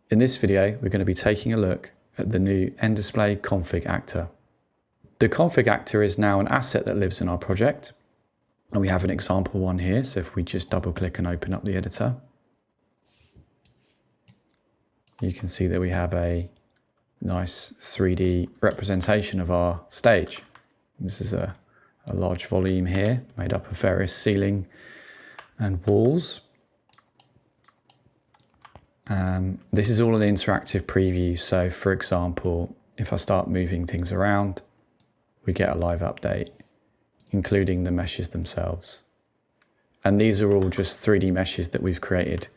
In this video, we're going to be taking a look at the new nDisplay config actor. The config actor is now an asset that lives in our project, and we have an example one here. So if we just double click and open up the editor, you can see that we have a nice 3D representation of our stage. This is a large volume here made up of various ceiling and walls. This is all an interactive preview. So for example, if I start moving things around, we get a live update, including the meshes themselves. And these are all just 3D meshes that we've created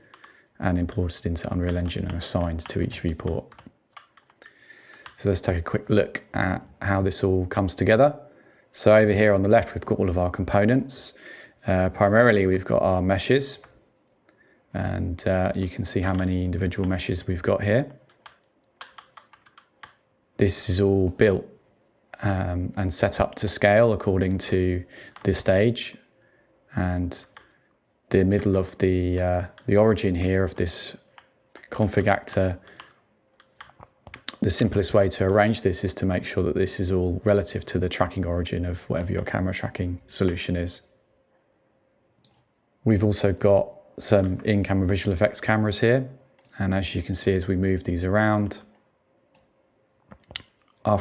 and imported into Unreal Engine and assigned to each viewport. So let's take a quick look at how this all comes together. So over here on the left, we've got all of our components. Primarily, we've got our meshes. And you can see how many individual meshes we've got here. This is all built and set up to scale according to the stage. And the middle of the origin here of this config actor, the simplest way to arrange this is to make sure that this is all relative to the tracking origin of whatever your camera tracking solution is. We've also got some in-camera visual effects cameras here, and as you can see as we move these around, our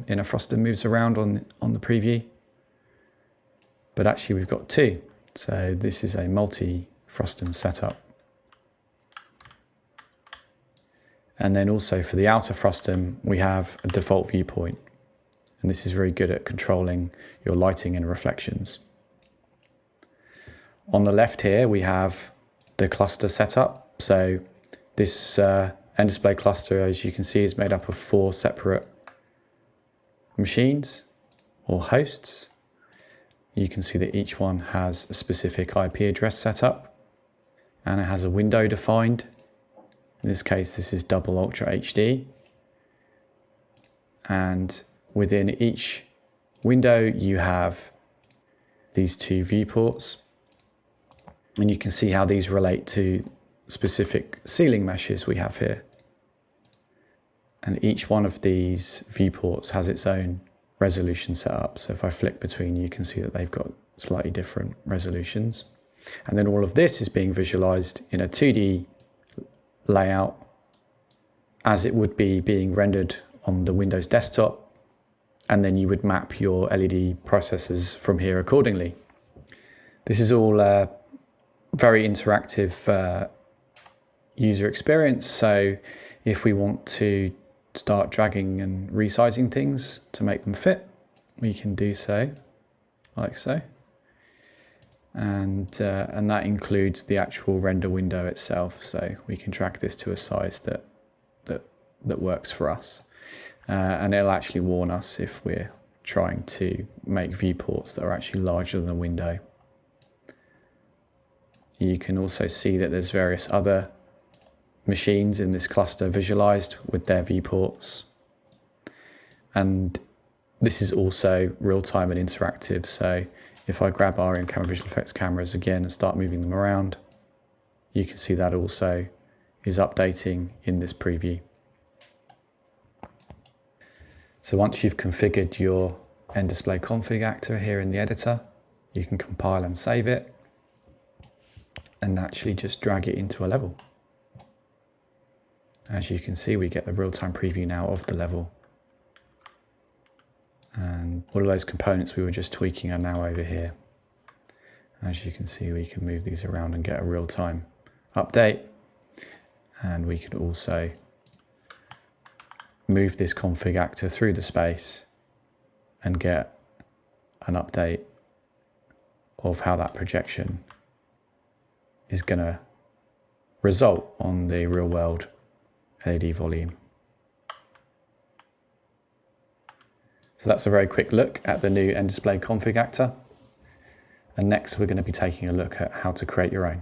inner frustum moves around on the preview, but actually we've got two, so this is a multi-frustum setup. And then also for the outer frustum we have a default viewpoint, and this is very good at controlling your lighting and reflections. On the left here, we have the cluster setup. So this nDisplay cluster, as you can see, is made up of 4 separate machines or hosts. You can see that each one has a specific IP address set up, and it has a window defined. In this case, this is Double Ultra HD. And within each window, you have these 2 viewports. And you can see how these relate to specific ceiling meshes we have here. And each one of these viewports has its own resolution set up. So if I flick between, you can see that they've got slightly different resolutions. And then all of this is being visualized in a 2D layout as it would be being rendered on the Windows desktop. And then you would map your LED processors from here accordingly. This is all very interactive user experience. So if we want to start dragging and resizing things to make them fit, we can do so, like so. And that includes the actual render window itself. So we can drag this to a size that works for us. And it'll actually warn us if we're trying to make viewports that are actually larger than the window. You can also see that there's various other machines in this cluster visualized with their viewports. And this is also real-time and interactive. So if I grab our in-camera visual effects cameras again and start moving them around, you can see that also is updating in this preview. So once you've configured your nDisplay config actor here in the editor, you can compile and save it, and actually just drag it into a level. As you can see, we get the real-time preview now of the level. And all of those components we were just tweaking are now over here. As you can see, we can move these around and get a real-time update. And we could also move this config actor through the space and get an update of how that projection is going to result on the real world LED volume. So that's a very quick look at the new nDisplay config actor. And next we're going to be taking a look at how to create your own.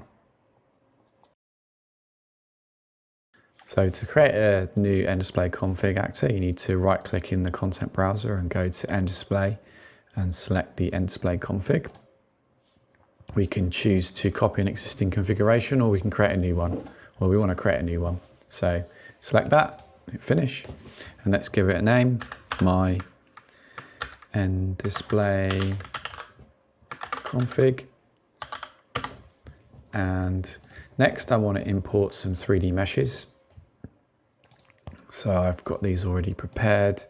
So to create a new nDisplay config actor, you need to right click in the content browser and go to nDisplay and select the nDisplay config. We can choose to copy an existing configuration, or we can create a new one. Well, we want to create a new one. So Select that, hit finish, and let's give it a name, my end display config. And next I want to import some 3D meshes. So I've got these already prepared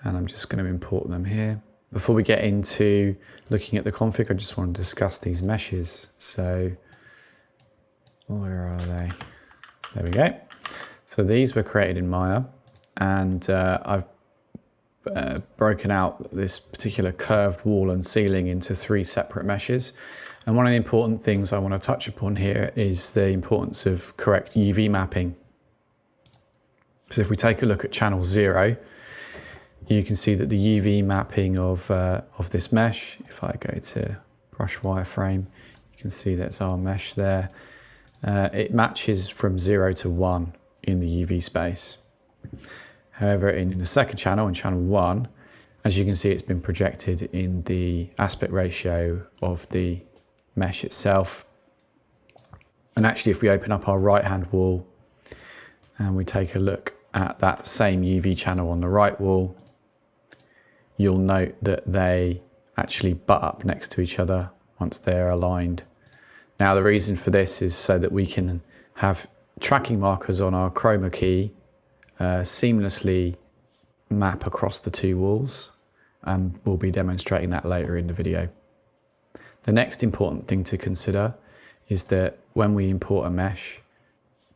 and I'm just going to import them here. Before we get into looking at the config, I just want to discuss these meshes. So where are they? There we go. So these were created in Maya, and I've broken out this particular curved wall and ceiling into 3 separate meshes. And one of the important things I want to touch upon here is the importance of correct UV mapping. So if we take a look at channel 0, you can see that the UV mapping of this mesh, if I go to brush wireframe, you can see that's our mesh there. It matches from 0 to 1 in the UV space. However, in the second channel, in channel 1, as you can see, it's been projected in the aspect ratio of the mesh itself. And actually, if we open up our right-hand wall and we take a look at that same UV channel on the right wall, you'll note that they actually butt up next to each other once they're aligned. Now, the reason for this is so that we can have tracking markers on our chroma key seamlessly map across the 2 walls, and we'll be demonstrating that later in the video. The next important thing to consider is that when we import a mesh,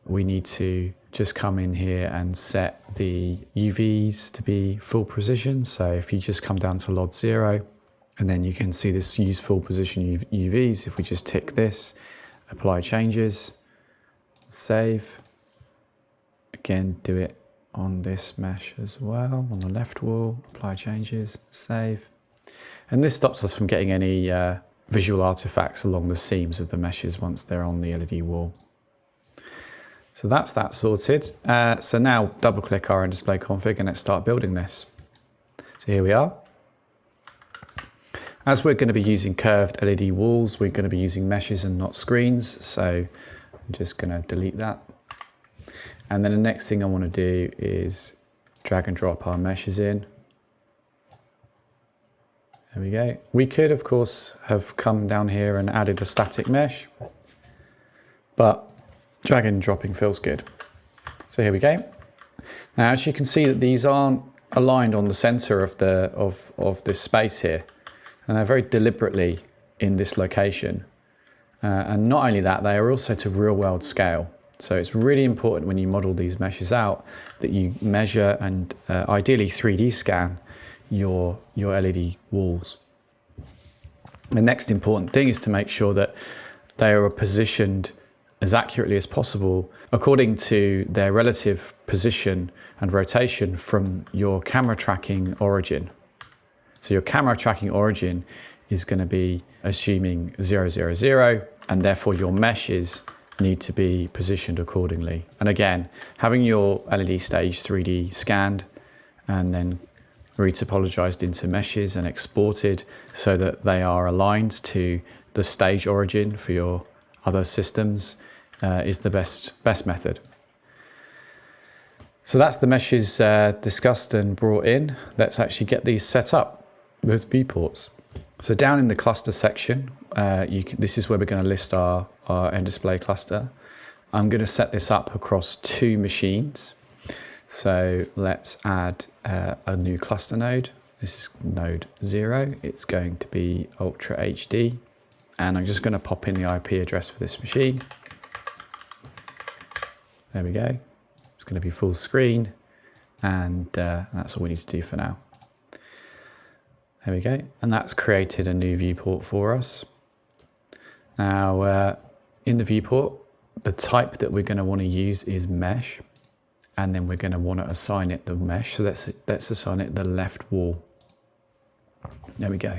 we need to just come in here and set the UVs to be full precision. So if you just come down to LOD 0, and then you can see this use full position UVs. If we just tick this, apply changes, save. Again, do it on this mesh as well, on the left wall, apply changes, save. And this stops us from getting any visual artifacts along the seams of the meshes once they're on the LED wall. So that's that sorted. So now double click our end display config and let's start building this. So here we are. As we're going to be using curved LED walls, we're going to be using meshes and not screens. So I'm just going to delete that. And then the next thing I want to do is drag and drop our meshes in. There we go. We could, of course, have come down here and added a static mesh, but drag and dropping feels good. So here we go. Now, as you can see, that these aren't aligned on the center of this space here, and they're very deliberately in this location. And not only that, they are also to real-world scale. So it's really important when you model these meshes out that you measure and ideally 3D scan your LED walls. The next important thing is to make sure that they are positioned as accurately as possible according to their relative position and rotation from your camera tracking origin. So your camera tracking origin is going to be assuming 0, 0, 0, and therefore your meshes need to be positioned accordingly. And again, having your LED stage 3D scanned and then retopologized into meshes and exported so that they are aligned to the stage origin for your other systems is the best method. So that's the meshes discussed and brought in. Let's actually get these set up with viewports. So down in the cluster section, this is where we're going to list our end display cluster. I'm going to set this up across 2 machines. So let's add a new cluster node. This is node 0. It's going to be Ultra HD. And I'm just going to pop in the IP address for this machine. There we go. It's going to be full screen. And that's all we need to do for now. There we go. And that's created a new viewport for us. Now, in the viewport, the type that we're going to want to use is mesh. And then we're going to want to assign it the mesh. So let's assign it the left wall. There we go.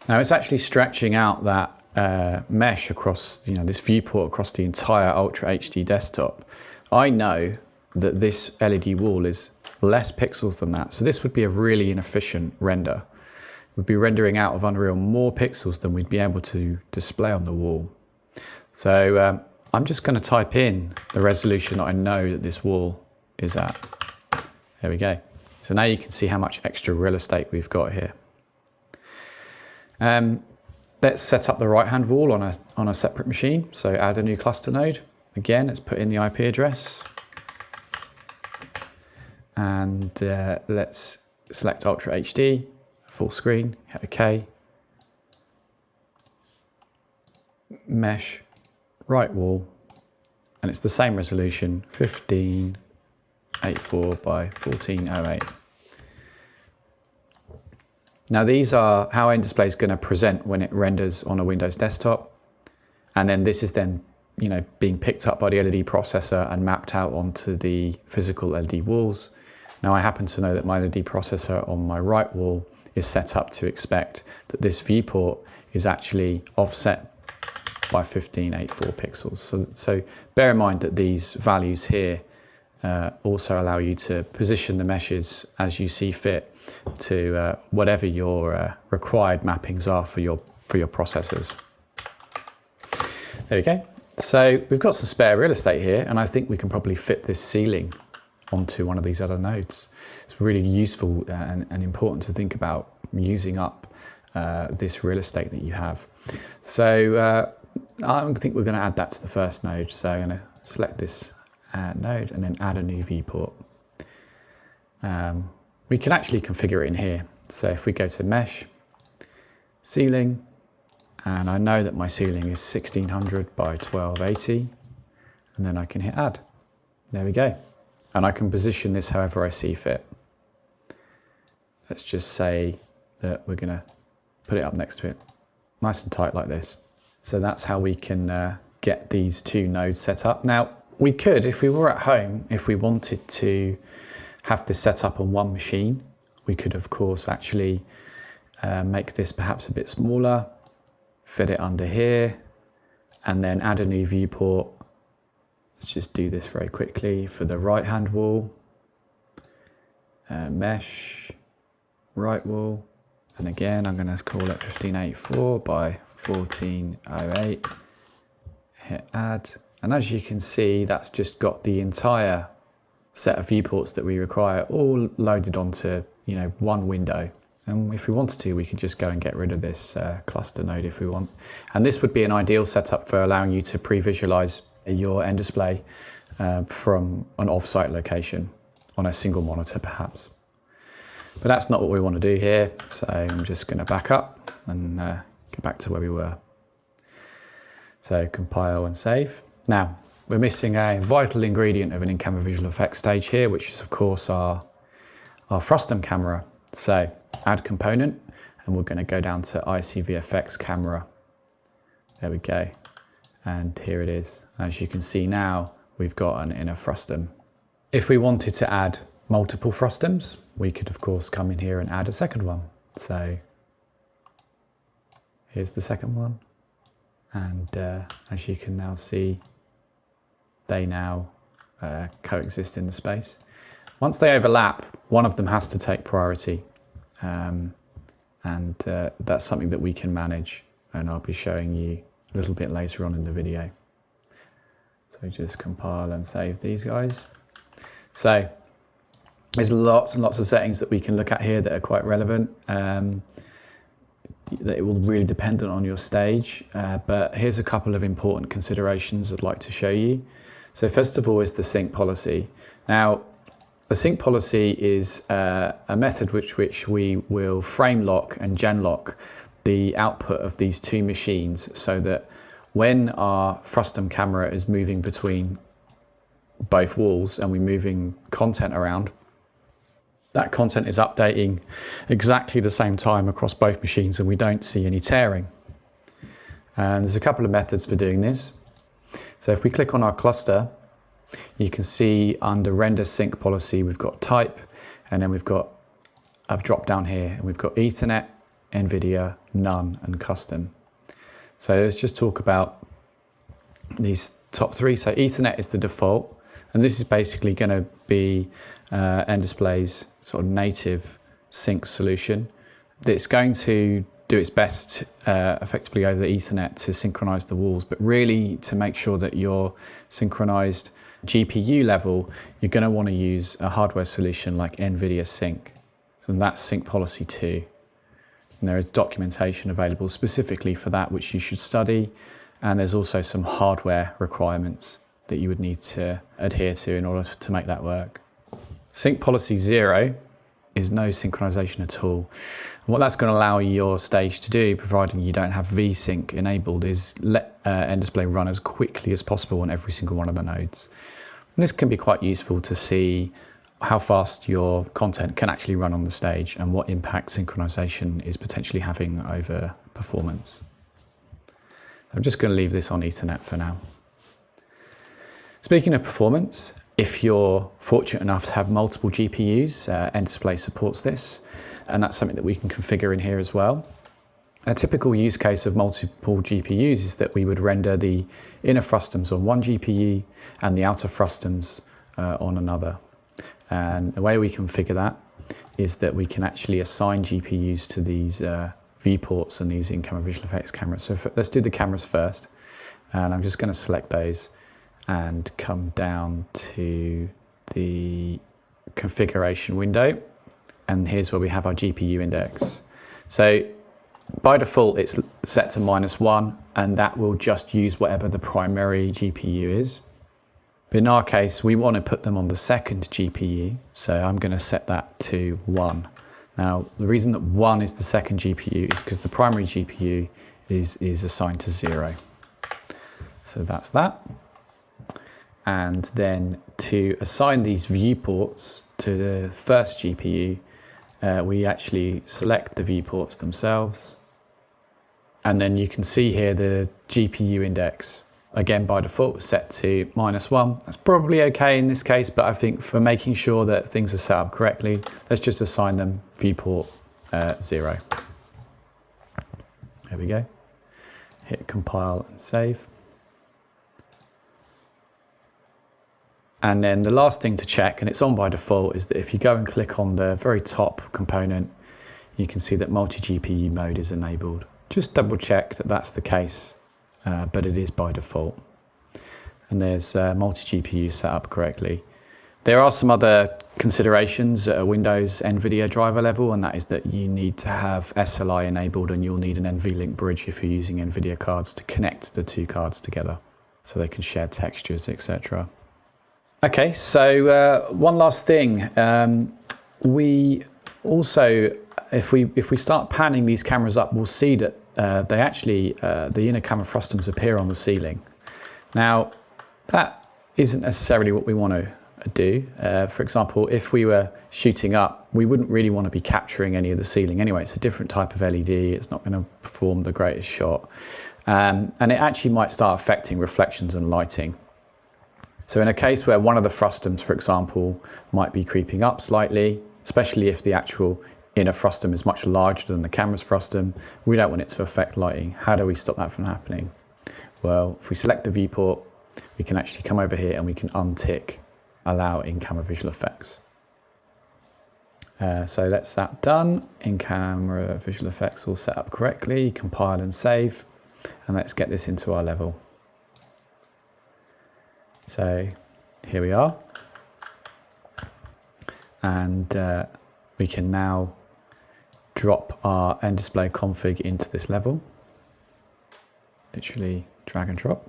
Now it's actually stretching out that mesh across, this viewport across the entire Ultra HD desktop. I know that this LED wall is less pixels than that. So this would be a really inefficient render. We'd be rendering out of Unreal more pixels than we'd be able to display on the wall. So I'm just going to type in the resolution that I know that this wall is at. There we go. So now you can see how much extra real estate we've got here. Let's set up the right-hand wall on a separate machine. So add a new cluster node. Again, let's put in the IP address. And let's select Ultra HD, full screen, hit OK. Mesh, right wall, and it's the same resolution, 1584 by 1408. Now these are how NDisplay is going to present when it renders on a Windows desktop, and then this is then being picked up by the LED processor and mapped out onto the physical LED walls. Now I happen to know that my LED processor on my right wall is set up to expect that this viewport is actually offset by 1584 pixels. So bear in mind that these values here also allow you to position the meshes as you see fit to whatever your required mappings are for your processors. There we go. So we've got some spare real estate here, and I think we can probably fit this ceiling onto one of these other nodes. It's really useful and important to think about using up this real estate that you have. So I think we're going to add that to the first node. So I'm going to select this node and then add a new viewport. We can actually configure it in here. So if we go to mesh, ceiling, and I know that my ceiling is 1600 by 1280, and then I can hit add. There we go. And I can position this however I see fit. Let's just say that we're going to put it up next to it, nice and tight like this. So that's how we can get these two nodes set up. Now, we could, if we were at home, if we wanted to have this set up on one machine, we could, of course, actually make this perhaps a bit smaller, fit it under here, and then add a new viewport. Let's just do this very quickly for the right-hand wall. Mesh, right wall, and again, I'm going to call it 1584 by 1408, hit add, and as you can see, that's just got the entire set of viewports that we require all loaded onto one window. And if we wanted to, we could just go and get rid of this cluster node if we want. And this would be an ideal setup for allowing you to pre-visualize your NDisplay from an off-site location on a single monitor perhaps. But that's not what we want to do here, so I'm just going to back up and get back to where we were. So compile and save. Now, we're missing a vital ingredient of an in-camera visual effects stage here, which is of course our frustum camera. So add component, and we're going to go down to ICVFX camera. There we go. And here it is. As you can see now, we've got an inner frustum. If we wanted to add multiple frustums, we could of course come in here and add a second one. So here's the second one. And as you can now see, they now coexist in the space. Once they overlap, one of them has to take priority. That's something that we can manage, and I'll be showing you a little bit later on in the video. So just compile and save these guys. So there's lots and lots of settings that we can look at here that are quite relevant. That it will really depend on your stage, but here's a couple of important considerations I'd like to show you. So first of all is the sync policy. Now, the sync policy is a method which we will frame lock and gen lock the output of these two machines so that when our frustum camera is moving between both walls and we're moving content around, that content is updating exactly the same time across both machines and we don't see any tearing. And there's a couple of methods for doing this. So if we click on our cluster, you can see under render sync policy, we've got type, and then we've got a drop down here, and we've got Ethernet, NVIDIA, none, and custom. So let's just talk about these top three. So Ethernet is the default, and this is basically going to be NDisplay's sort of native sync solution. It's going to do its best effectively over the Ethernet to synchronize the walls, but really to make sure that you're synchronized GPU level, you're going to want to use a hardware solution like NVIDIA Sync. So that's Sync Policy 2. And there is documentation available specifically for that, which you should study. And there's also some hardware requirements that you would need to adhere to in order to make that work. Sync Policy 0 is no synchronization at all. And what that's going to allow your stage to do, providing you don't have VSync enabled, is let NDisplay run as quickly as possible on every single one of the nodes. And this can be quite useful to see how fast your content can actually run on the stage and what impact synchronization is potentially having over performance. I'm just going to leave this on Ethernet for now. Speaking of performance, if you're fortunate enough to have multiple GPUs, NDisplay supports this, and that's something that we can configure in here as well. A typical use case of multiple GPUs is that we would render the inner frustums on one GPU and the outer frustums on another. And the way we configure that is that we can actually assign GPUs to these viewports and these in-camera visual effects cameras. So let's do the cameras first, and I'm just going to select those and come down to the configuration window, and here's where we have our GPU index. So by default it's set to -1, and that will just use whatever the primary GPU is. But in our case we want to put them on the second GPU, so I'm going to set that to 1. Now the reason that 1 is the second GPU is because the primary GPU is assigned to 0. So that's that. And then to assign these viewports to the first GPU, we actually select the viewports themselves. And then you can see here the GPU index, again by default set to -1. That's probably okay in this case, but I think for making sure that things are set up correctly, let's just assign them viewport 0. There we go. Hit compile and save. And then the last thing to check, and it's on by default, is that if you go and click on the very top component, you can see that multi-GPU mode is enabled. Just double check that that's the case, but it is by default. And there's multi-GPU set up correctly. There are some other considerations at a Windows NVIDIA driver level, and that is that you need to have SLI enabled, and you'll need an NVLink bridge if you're using NVIDIA cards to connect the two cards together so they can share textures, etc. Okay, so one last thing. We also, if we start panning these cameras up, we'll see that they actually, the inner camera frustums appear on the ceiling. Now, that isn't necessarily what we want to do. For example, if we were shooting up, we wouldn't really want to be capturing any of the ceiling anyway. It's a different type of LED. It's not going to perform the greatest shot. And it actually might start affecting reflections and lighting. So in a case where one of the frustums, for example, might be creeping up slightly, especially if the actual inner frustum is much larger than the camera's frustum, we don't want it to affect lighting. How do we stop that from happening? Well, if we select the viewport, we can actually come over here and we can untick allow in-camera visual effects. So that's that done. In-camera visual effects all set up correctly, compile and save, and let's get this into our level. So here we are, and we can now drop our NDisplay config into this level, literally drag and drop.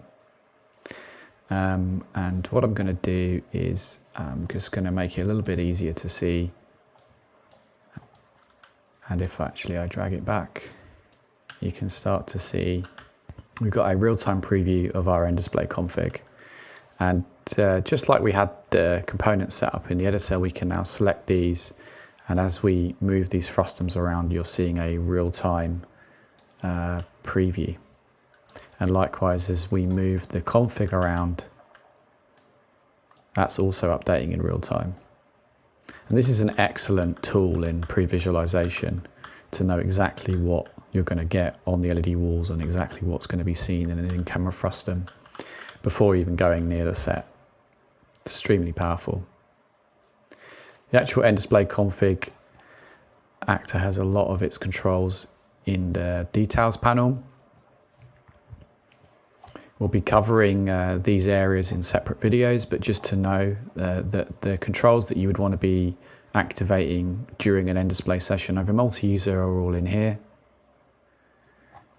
And what I'm going to do is I'm just going to make it a little bit easier to see, and if actually I drag it back, you can start to see we've got a real-time preview of our NDisplay config. And just like we had the components set up in the editor, we can now select these, and as we move these frustums around, you're seeing a real-time preview. And likewise, as we move the config around, that's also updating in real time. And this is an excellent tool in pre-visualization to know exactly what you're going to get on the LED walls and exactly what's going to be seen in an in-camera frustum before even going near the set. Extremely powerful. The actual NDisplay config actor has a lot of its controls in the details panel. We'll be covering these areas in separate videos, but just to know that the controls that you would want to be activating during an end-display session over multi-user are all in here.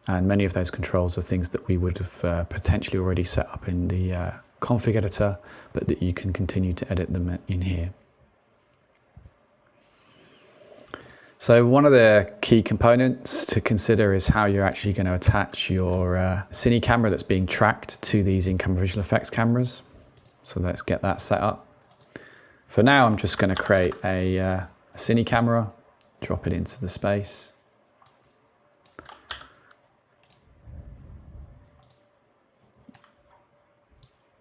And many of those controls are things that we would have potentially already set up in the config editor, but that you can continue to edit them in here. So one of the key components to consider is how you're actually going to attach your Cine camera that's being tracked to these in-camera visual effects cameras. So let's get that set up. For now, I'm just going to create a Cine camera, drop it into the space.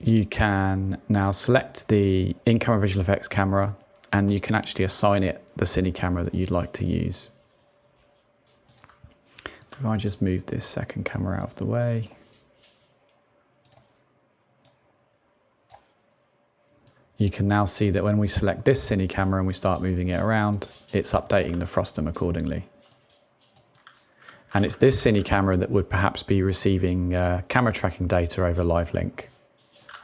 You can now select the in-camera visual effects camera, and you can actually assign it the Cine camera that you'd like to use. If I just move this second camera out of the way. You can now see that when we select this Cine camera and we start moving it around, it's updating the frustum accordingly. And it's this Cine camera that would perhaps be receiving camera tracking data over LiveLink.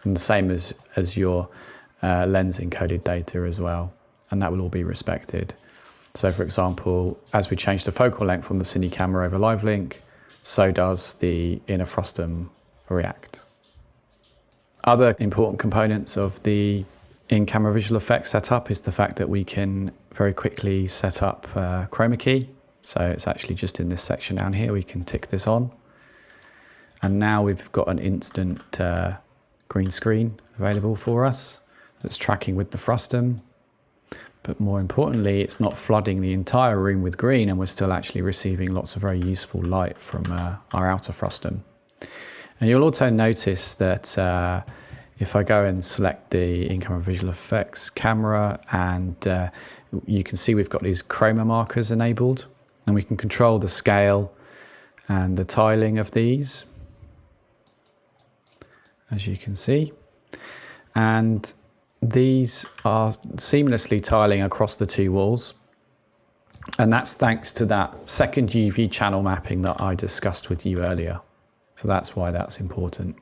And the same as your lens encoded data as well, and that will all be respected. So for example, as we change the focal length on the Cine camera over LiveLink, so does the inner frustum react. Other important components of the in-camera visual effects setup is the fact that we can very quickly set up chroma key. So it's actually just in this section down here, we can tick this on. And now we've got an instant green screen available for us that's tracking with the frustum, but more importantly, it's not flooding the entire room with green, and we're still actually receiving lots of very useful light from our outer frustum. And you'll also notice that if I go and select the in-camera visual effects camera, and you can see we've got these chroma markers enabled, and we can control the scale and the tiling of these, as you can see. And these are seamlessly tiling across the two walls. And that's thanks to that second UV channel mapping that I discussed with you earlier. So that's why that's important.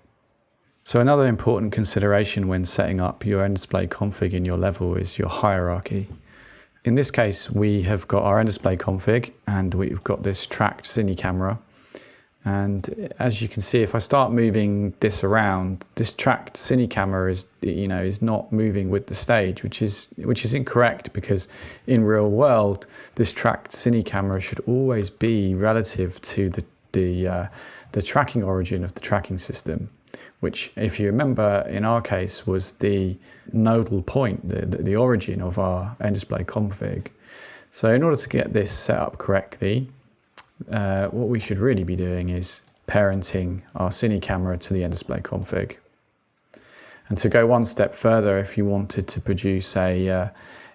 So another important consideration when setting up your end-display config in your level is your hierarchy. In this case, we have got our end-display config, and we've got this tracked Cine camera. And as you can see, if I start moving this around, this tracked Cine camera is not moving with the stage, which is incorrect, because in real world, this tracked Cine camera should always be relative to the tracking origin of the tracking system, which, if you remember, in our case was the nodal point, the origin of our end-display config. So in order to get this set up correctly, what we should really be doing is parenting our Cine camera to the end-display config. And to go one step further, if you wanted to produce a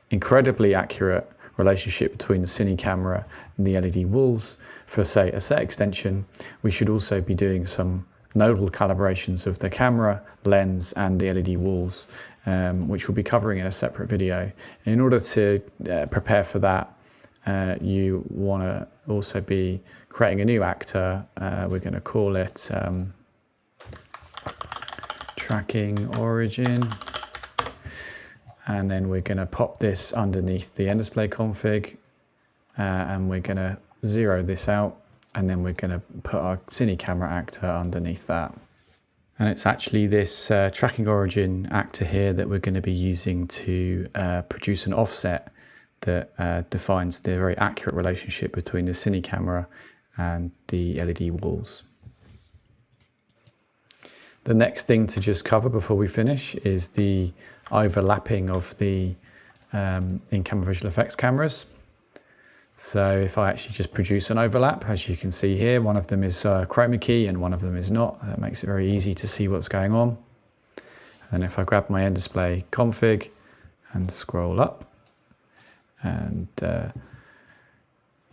incredibly accurate relationship between the Cine camera and the LED walls for, say, a set extension, we should also be doing some nodal calibrations of the camera, lens, and the LED walls, which we'll be covering in a separate video. In order to prepare for that, you want to also be creating a new actor. We're going to call it tracking origin, and then we're going to pop this underneath the end display config, and we're going to zero this out, and then we're going to put our Cine camera actor underneath that. And it's actually this tracking origin actor here that we're going to be using to produce an offset that defines the very accurate relationship between the Cine camera and the LED walls. The next thing to just cover before we finish is the overlapping of the in-camera visual effects cameras. So if I actually just produce an overlap, as you can see here, one of them is chroma key and one of them is not. That makes it very easy to see what's going on. And if I grab my end display config and scroll up, and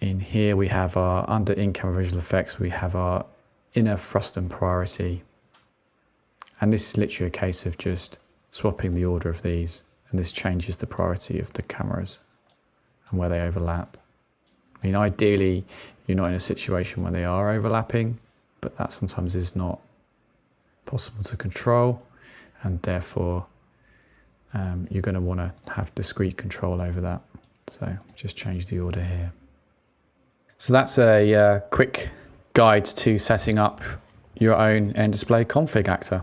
in here we have our, under in-camera visual effects, we have our inner frustum priority. And this is literally a case of just swapping the order of these, and this changes the priority of the cameras and where they overlap. I mean, ideally, you're not in a situation where they are overlapping, but that sometimes is not possible to control, and therefore you're going to want to have discrete control over that. So just change the order here. So that's a quick guide to setting up your own N-Display config actor.